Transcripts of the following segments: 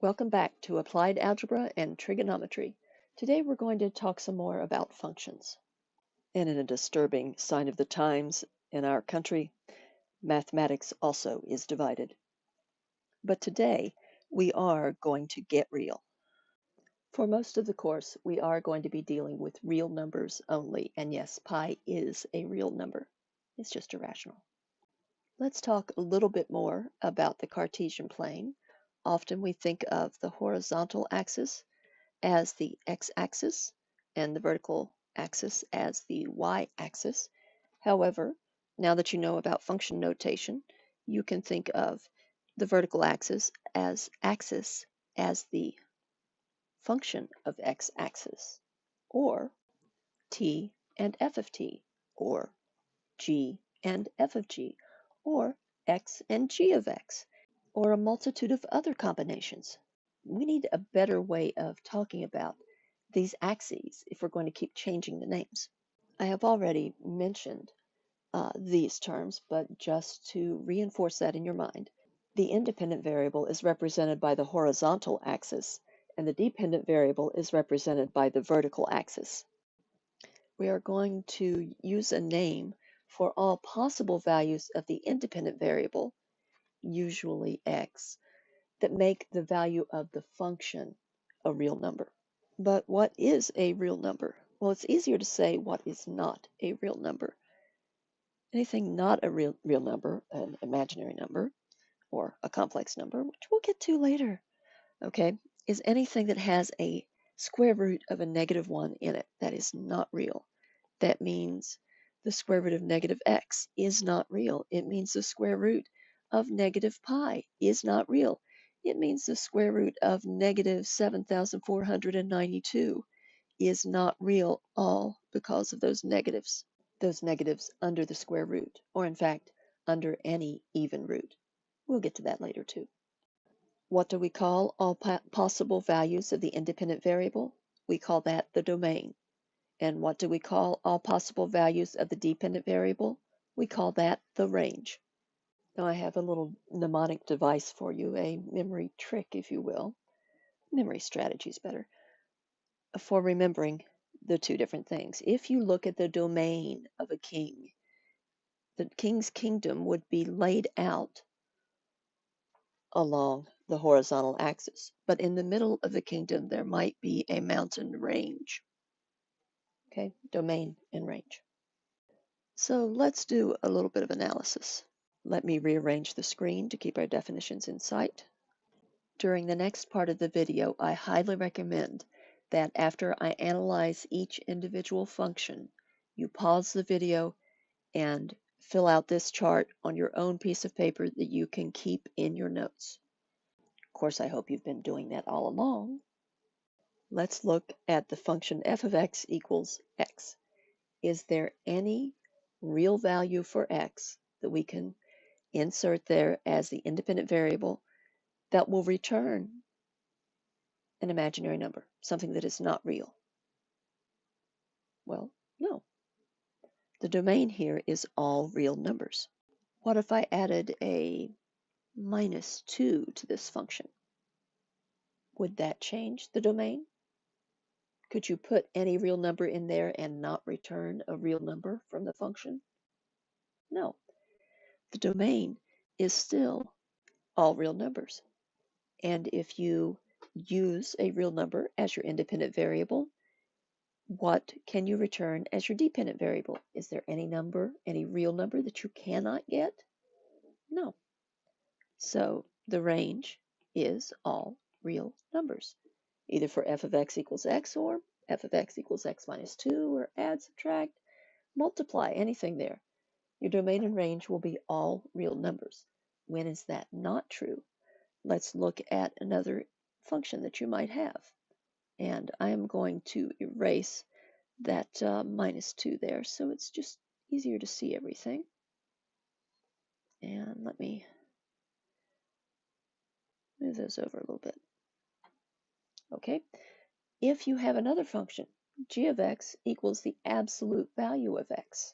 Welcome back to Applied Algebra and Trigonometry. Today we're going to talk some more about functions. And in a disturbing sign of the times in our country, mathematics also is divided. But today we are going to get real. For most of the course, we are going to be dealing with real numbers only. And yes, pi is a real number. It's just irrational. Let's talk a little bit more about the Cartesian plane. Often we think of the horizontal axis as the x-axis and the vertical axis as the y-axis. However, now that you know about function notation, you can think of the vertical axis as the function of x-axis, or t and f of t, or g and f of g, or x and g of x, or a multitude of other combinations. We need a better way of talking about these axes if we're going to keep changing the names. I have already mentioned these terms, but just to reinforce that in your mind, the independent variable is represented by the horizontal axis, and the dependent variable is represented by the vertical axis. We are going to use a name for all possible values of the independent variable, usually x, that make the value of the function a real number. But what is a real number? Well, it's easier to say what is not a real number. Anything not a real number, an imaginary number, or a complex number, which we'll get to later, okay, is anything that has a square root of a -1 in it. That is not real. That means the square root of negative x is not real. It means the square root of negative pi is not real. It means the square root of negative 7,492 is not real, all because of those negatives under the square root, or in fact, under any even root. We'll get to that later too. What do we call all possible values of the independent variable? We call that the domain. And what do we call all possible values of the dependent variable? We call that the range. Now I have a little mnemonic device for you, a memory trick, if you will. Memory strategy is better for remembering the two different things. If you look at the domain of a king, the king's kingdom would be laid out along the horizontal axis, but in the middle of the kingdom there might be a mountain range. Okay, domain and range. So let's do a little bit of analysis. Let me rearrange the screen to keep our definitions in sight. During the next part of the video, I highly recommend that after I analyze each individual function, you pause the video and fill out this chart on your own piece of paper that you can keep in your notes. Of course, I hope you've been doing that all along. Let's look at the function f of x equals x. Is there any real value for x that we can insert there as the independent variable that will return an imaginary number, something that is not real? Well, no. The domain here is all real numbers. What if I added a -2 to this function? Would that change the domain? Could you put any real number in there and not return a real number from the function? No. The domain is still all real numbers. And if you use a real number as your independent variable, what can you return as your dependent variable? Is there any number, any real number that you cannot get? No. So the range is all real numbers, either for f of x equals x, or f of x equals x minus 2, or add, subtract, multiply, anything there. Your domain and range will be all real numbers. When is that not true? Let's look at another function that you might have. And I am going to erase that -2 there, so it's just easier to see everything. And let me move those over a little bit. Okay, if you have another function, g of x equals the absolute value of x,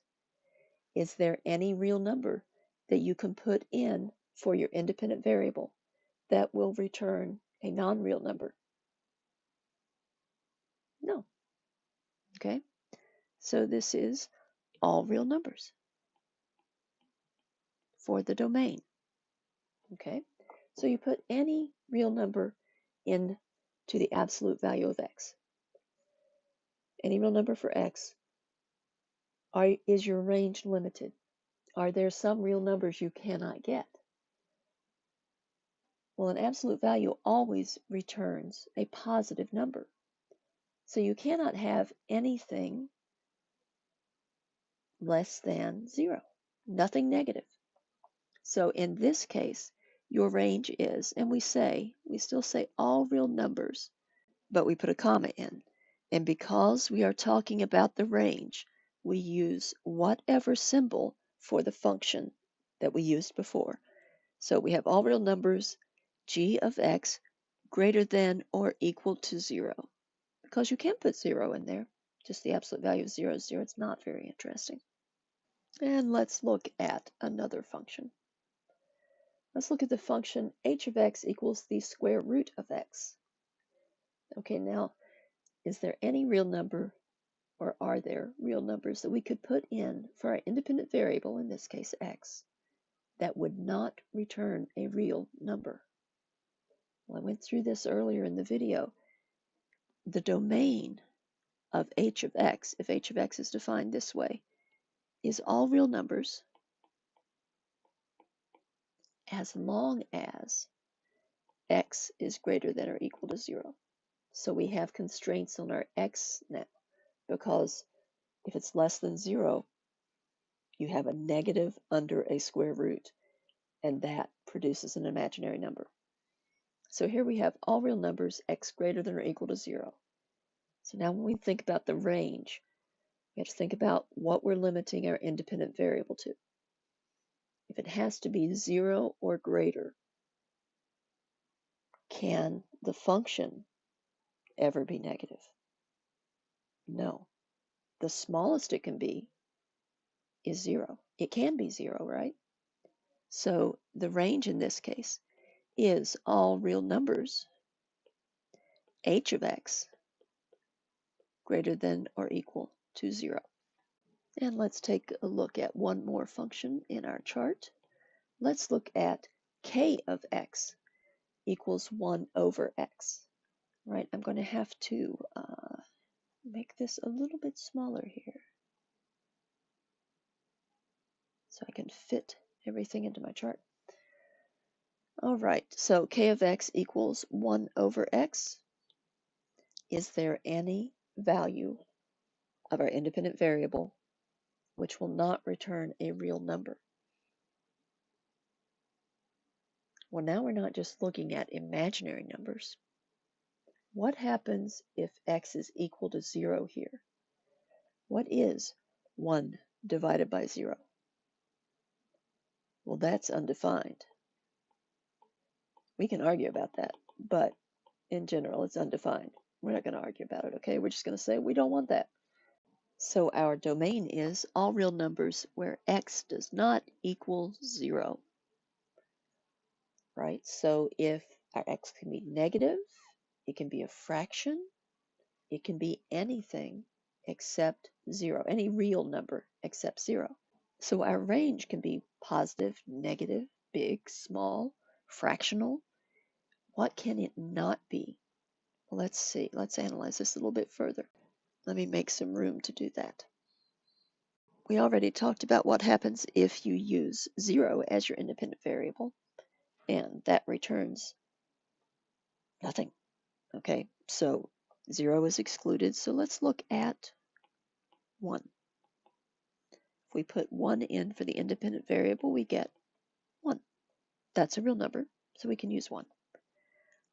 is there any real number that you can put in for your independent variable that will return a non-real number? No. Okay, so this is all real numbers for the domain. Okay, so you put any real number into the absolute value of x. Any real number for x. Is your range limited? Are there some real numbers you cannot get? Well, an absolute value always returns a positive number. So you cannot have anything less than 0, nothing negative. So in this case, your range is, and we still say all real numbers, but we put a comma in. And because we are talking about the range, we use whatever symbol for the function that we used before. So we have all real numbers, g of x greater than or equal to 0. Because you can put 0 in there, just the absolute value of 0 is 0. It's not very interesting. And let's look at another function. Let's look at the function h of x equals the square root of x. Okay, now, is there any real number, or are there real numbers that we could put in for our independent variable, in this case x, that would not return a real number? Well, I went through this earlier in the video. The domain of h of x, if h of x is defined this way, is all real numbers as long as x is greater than or equal to 0. So we have constraints on our x now, because if it's less than 0, you have a negative under a square root, and that produces an imaginary number. So here we have all real numbers, x greater than or equal to 0. So now when we think about the range, we have to think about what we're limiting our independent variable to. If it has to be 0 or greater, can the function ever be negative? No. The smallest it can be is 0. It can be 0, right? So the range in this case is all real numbers, h of x greater than or equal to 0. And let's take a look at one more function in our chart. Let's look at k of x equals 1 over x. Right, I'm going to have to make this a little bit smaller here so I can fit everything into my chart. All right, so k of x equals 1 over x. Is there any value of our independent variable which will not return a real number? Well, now we're not just looking at imaginary numbers. What happens if x is equal to 0 here? What is 1 divided by 0? Well, that's undefined. We can argue about that, but in general, it's undefined. We're not going to argue about it, okay? We're just going to say we don't want that. So our domain is all real numbers where x does not equal 0, right? So if our x can be negative, it can be a fraction, it can be anything except 0, any real number except 0. So our range can be positive, negative, big, small, fractional. What can it not be? Well, let's see. Let's analyze this a little bit further. Let me make some room to do that. We already talked about what happens if you use 0 as your independent variable, and that returns nothing. Okay, so 0 is excluded, so let's look at 1. If we put 1 in for the independent variable, we get 1. That's a real number, so we can use 1.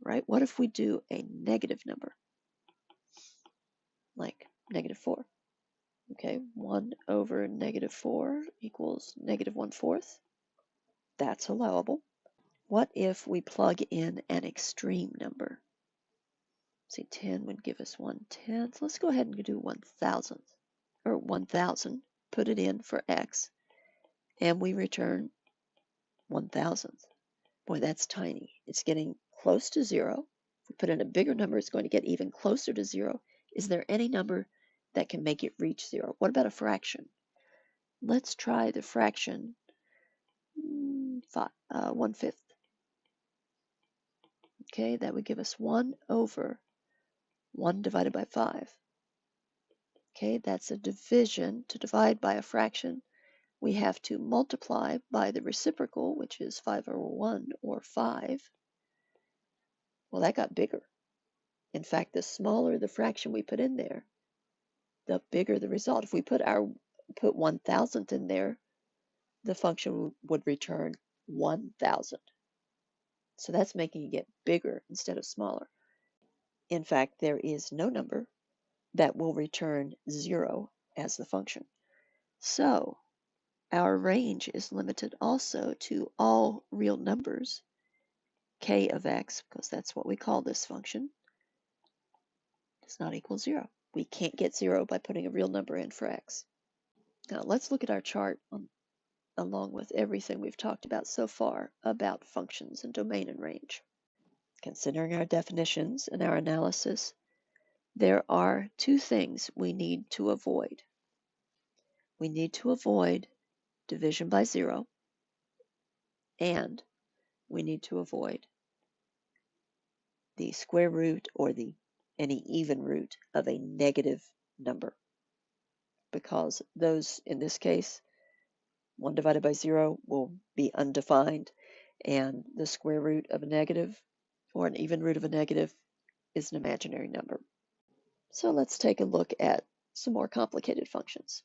Right? What if we do a negative number, like negative 4? Okay, 1 over negative 4 equals negative 1/4. That's allowable. What if we plug in an extreme number? See, 10 would give us 1/10. Let's go ahead and do 1,000, or 1,000. Put it in for x, and we return 1,000. Boy, that's tiny. It's getting close to 0, put in a bigger number, it's going to get even closer to 0. Is there any number that can make it reach 0? What about a fraction? Let's try the fraction 1/5. Okay, that would give us 1 over 1 divided by 5. Okay, that's a division. To divide by a fraction, we have to multiply by the reciprocal, which is 5 over 1, or 5. Well, that got bigger. In fact, the smaller the fraction we put in there, the bigger the result. If we put 1,000th in there, the function would return 1,000. So that's making it get bigger instead of smaller. In fact, there is no number that will return 0 as the function. So our range is limited also to all real numbers, k of x, because that's what we call this function, does not equal 0. We can't get 0 by putting a real number in for x. Now let's look at our chart along with everything we've talked about so far about functions and domain and range. Considering our definitions and our analysis, there are two things we need to avoid. We need to avoid division by 0, and we need to avoid the square root or any even root of a negative number, because those, in this case, 1 divided by 0 will be undefined, and the square root of a negative or an even root of a negative is an imaginary number. So let's take a look at some more complicated functions,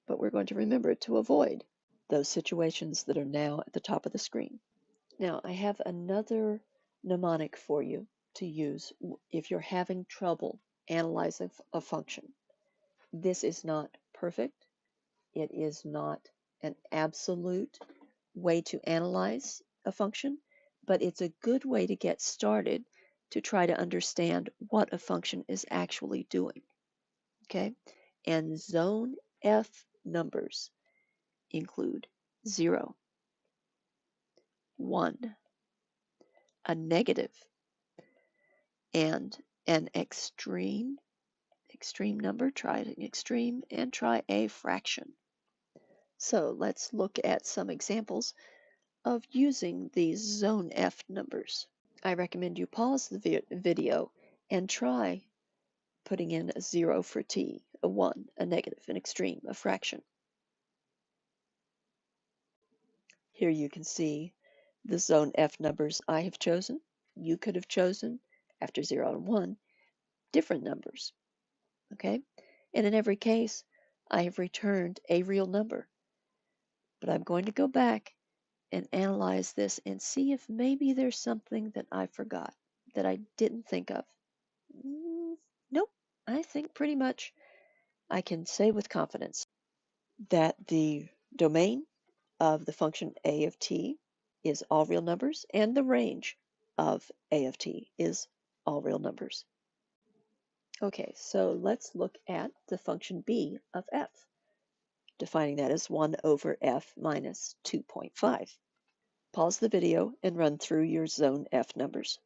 but we're going to remember to avoid those situations that are now at the top of the screen. Now, I have another mnemonic for you to use if you're having trouble analyzing a function. This is not perfect. It is not an absolute way to analyze a function, but it's a good way to get started to try to understand what a function is actually doing. Okay? And zone F numbers include 0, 1, a negative, and an extreme number. Try an extreme and try a fraction. So let's look at some examples of using these zone F numbers. I recommend you pause the video and try putting in a 0 for t, a 1, a negative, an extreme, a fraction. Here you can see the zone F numbers I have chosen. You could have chosen, after 0 and 1, different numbers. Okay? And in every case, I have returned a real number. But I'm going to go back and analyze this and see if maybe there's something that I forgot, that I didn't think of. Nope. I think pretty much I can say with confidence that the domain of the function a of t is all real numbers, and the range of a of t is all real numbers. Okay, so let's look at the function b of f, defining that as 1 over f minus 2.5. Pause the video and run through your zone F numbers.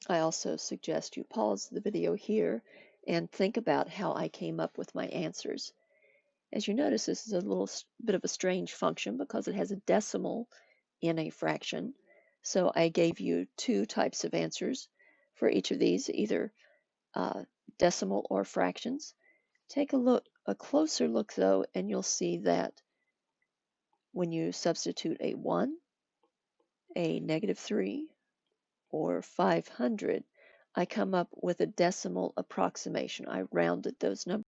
I also suggest you pause the video here and think about how I came up with my answers. As you notice, this is a little bit of a strange function because it has a decimal in a fraction. So I gave you two types of answers for each of these, either decimal or fractions. Take a closer look though, and you'll see that when you substitute a 1, a -3, or 500, I come up with a decimal approximation. I rounded those numbers.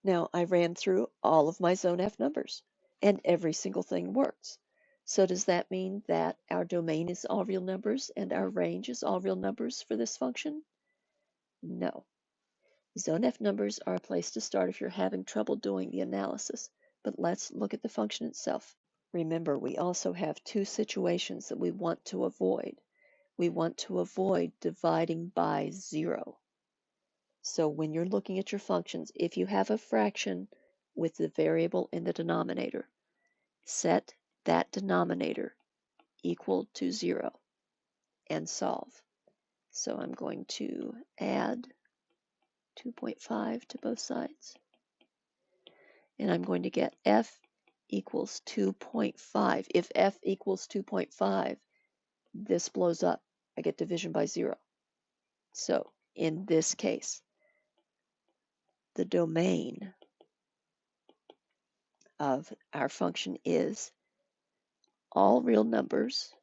Now I ran through all of my zone F numbers, and every single thing works. So does that mean that our domain is all real numbers and our range is all real numbers for this function? No. Zone F numbers are a place to start if you're having trouble doing the analysis, but let's look at the function itself. Remember, we also have two situations that we want to avoid. We want to avoid dividing by 0. So when you're looking at your functions, if you have a fraction with the variable in the denominator, set that denominator equal to 0 and solve. So I'm going to add 2.5 to both sides. And I'm going to get f equals 2.5. If f equals 2.5, this blows up. I get division by 0. So in this case, the domain of our function is all real numbers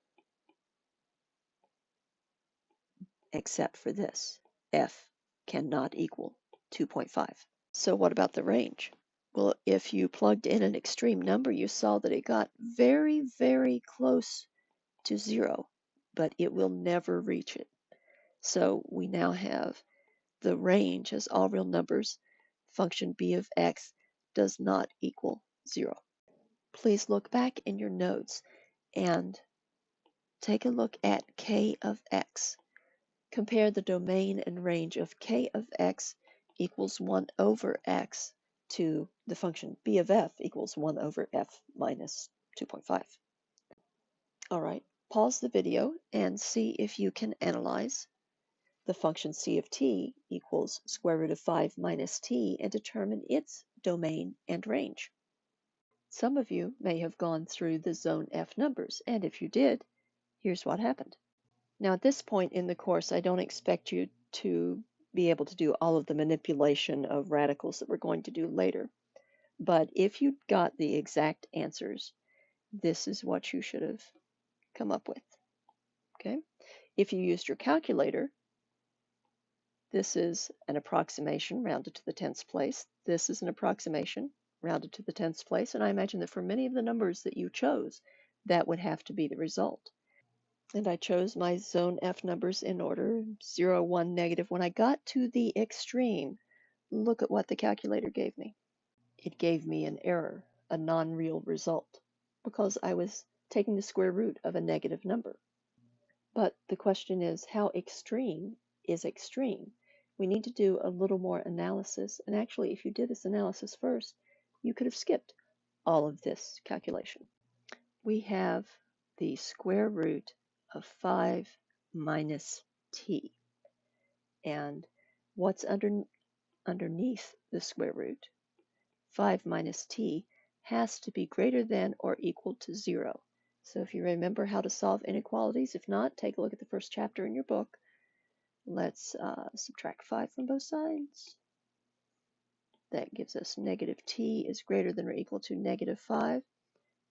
except for this. F cannot equal 2.5. So what about the range? Well, if you plugged in an extreme number, you saw that it got very, very close to 0, but it will never reach it. So we now have the range as all real numbers. Function b of x does not equal 0. Please look back in your notes and take a look at k of x. Compare the domain and range of k of x equals 1 over x to the function b of f equals 1 over f minus 2.5. All right, pause the video and see if you can analyze the function c of t equals square root of 5 minus t and determine its domain and range. Some of you may have gone through the zone f numbers, and if you did, here's what happened. Now, at this point in the course, I don't expect you to be able to do all of the manipulation of radicals that we're going to do later. But if you got the exact answers, this is what you should have come up with. Okay? If you used your calculator, this is an approximation rounded to the tenths place. This is an approximation rounded to the tenths place. And I imagine that for many of the numbers that you chose, that would have to be the result. And I chose my zone F numbers in order, 0, 1, negative. When I got to the extreme, look at what the calculator gave me. It gave me an error, a non-real result, because I was taking the square root of a negative number. But the question is, how extreme is extreme? We need to do a little more analysis. And actually, if you did this analysis first, you could have skipped all of this calculation. We have the square root of 5 minus t. And what's underneath the square root? 5 minus t has to be greater than or equal to 0. So if you remember how to solve inequalities, if not, take a look at the first chapter in your book. Let's subtract 5 from both sides. That gives us negative t is greater than or equal to negative 5.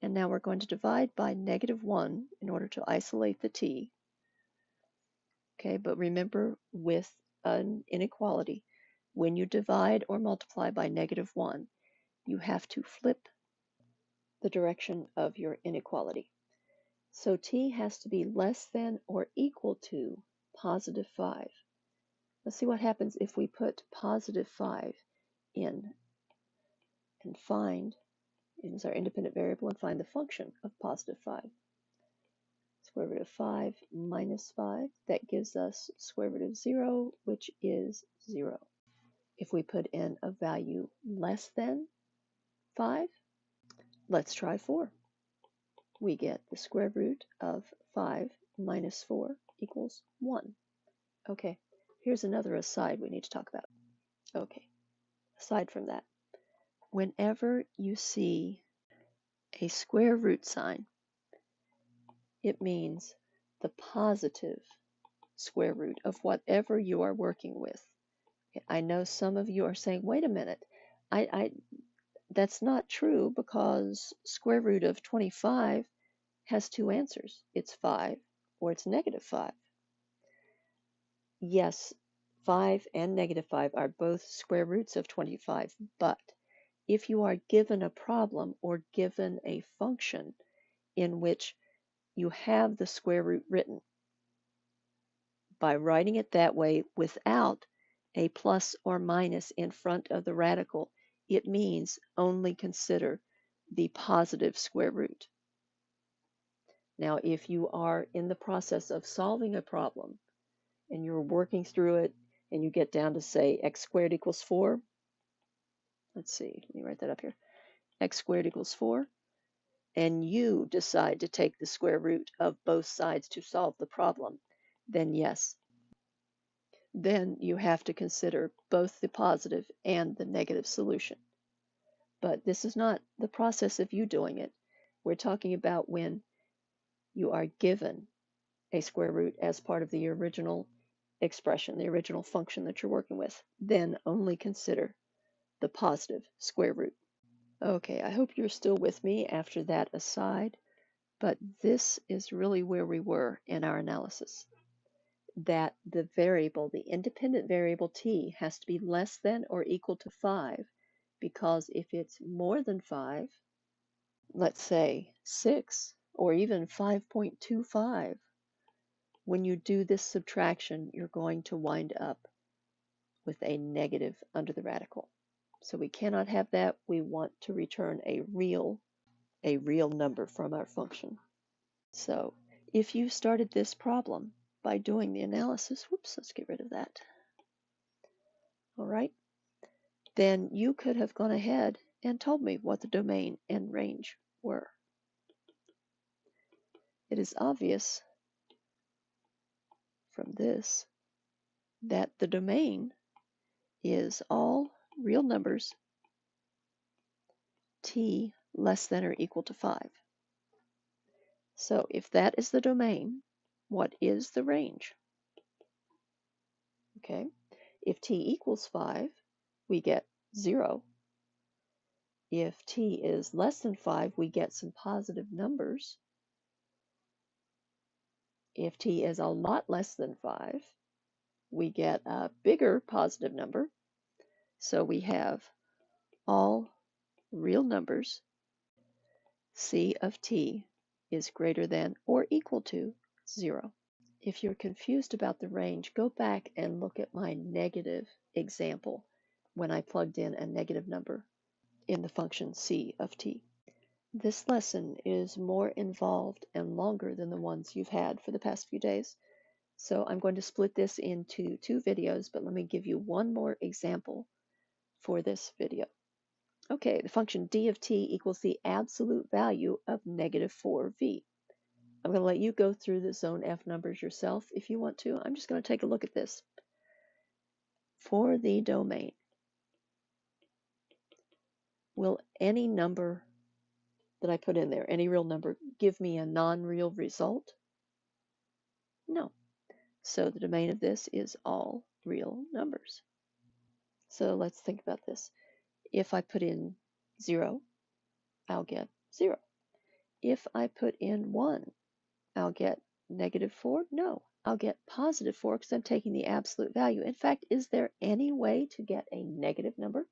And now we're going to divide by negative 1 in order to isolate the t. Okay, but remember with an inequality, when you divide or multiply by negative 1, you have to flip the direction of your inequality. So t has to be less than or equal to positive 5. Let's see what happens if we put positive 5 in and find, as our independent variable, and find the function of positive 5. Square root of 5 minus 5, that gives us square root of 0, which is 0. If we put in a value less than 5, let's try 4. We get the square root of 5 minus 4 equals 1. Okay, here's another aside we need to talk about. Okay, aside from that, whenever you see a square root sign, it means the positive square root of whatever you are working with. I know some of you are saying, wait a minute, that's not true because square root of 25 has two answers. It's 5 or it's negative 5. Yes, 5 and negative 5 are both square roots of 25, but if you are given a problem or given a function in which you have the square root written, by writing it that way without a plus or minus in front of the radical, it means only consider the positive square root. Now, if you are in the process of solving a problem and you're working through it and you get down to, say, x squared equals 4, let's see, let me write that up here, x squared equals 4, and you decide to take the square root of both sides to solve the problem, then yes, then you have to consider both the positive and the negative solution. But this is not the process of you doing it. We're talking about when you are given a square root as part of the original expression, the original function that you're working with. Then only consider the positive square root. Okay, I hope you're still with me after that aside, but this is really where we were in our analysis. That the variable, the independent variable t, has to be less than or equal to 5, because if it's more than 5, let's say 6, or even 5.25, when you do this subtraction, you're going to wind up with a negative under the radical. So we cannot have that. We want to return a real number from our function. So if you started this problem by doing the analysis, whoops, let's get rid of that. All right, then you could have gone ahead and told me what the domain and range were. It is obvious from this that the domain is all real numbers t less than or equal to 5. So if that is the domain, what is the range? Okay, if t equals 5, we get 0. If t is less than 5, we get some positive numbers. If t is a lot less than 5, we get a bigger positive number. So we have all real numbers. C of t is greater than or equal to 0. If you're confused about the range, go back and look at my negative example when I plugged in a negative number in the function c of t. This lesson is more involved and longer than the ones you've had for the past few days. So I'm going to split this into 2 videos, but let me give you one more example for this video. Okay, the function d of t equals the absolute value of negative 4v. I'm going to let you go through the zone F numbers yourself if you want to. I'm just going to take a look at this. For the domain, will any number that I put in there, any real number, give me a non-real result? No. So the domain of this is all real numbers. So let's think about this. If I put in 0, I'll get 0. If I put in 1, I'll get negative 4? No, I'll get positive 4 because I'm taking the absolute value. In fact, is there any way to get a negative number?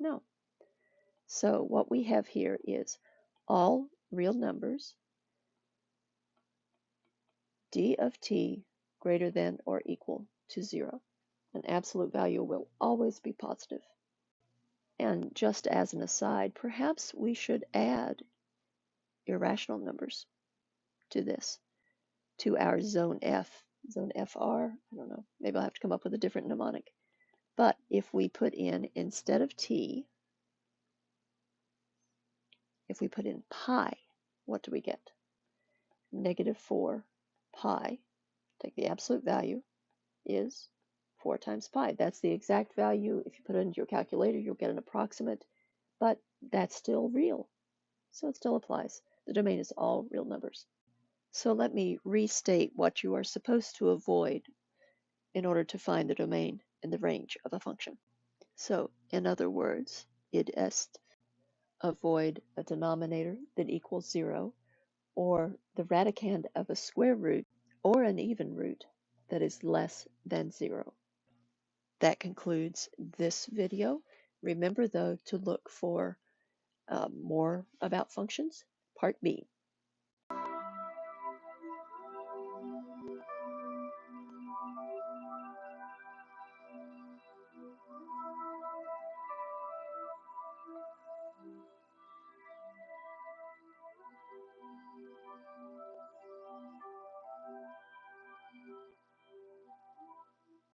No. So what we have here is all real numbers, d of t greater than or equal to 0. An absolute value will always be positive. And just as an aside, perhaps we should add irrational numbers to this, to our zone F, zone FR, I don't know, maybe I'll have to come up with a different mnemonic. But if we put in, instead of t, if we put in pi, what do we get? Negative 4 pi, take the absolute value, is 4 times pi. That's the exact value. If you put it into your calculator, you'll get an approximate, but that's still real. So it still applies. The domain is all real numbers. So let me restate what you are supposed to avoid in order to find the domain and the range of a function. So in other words, id est, avoid a denominator that equals 0, or the radicand of a square root or an even root that is less than 0. That concludes this video. Remember, though, to look for more about functions, Part B.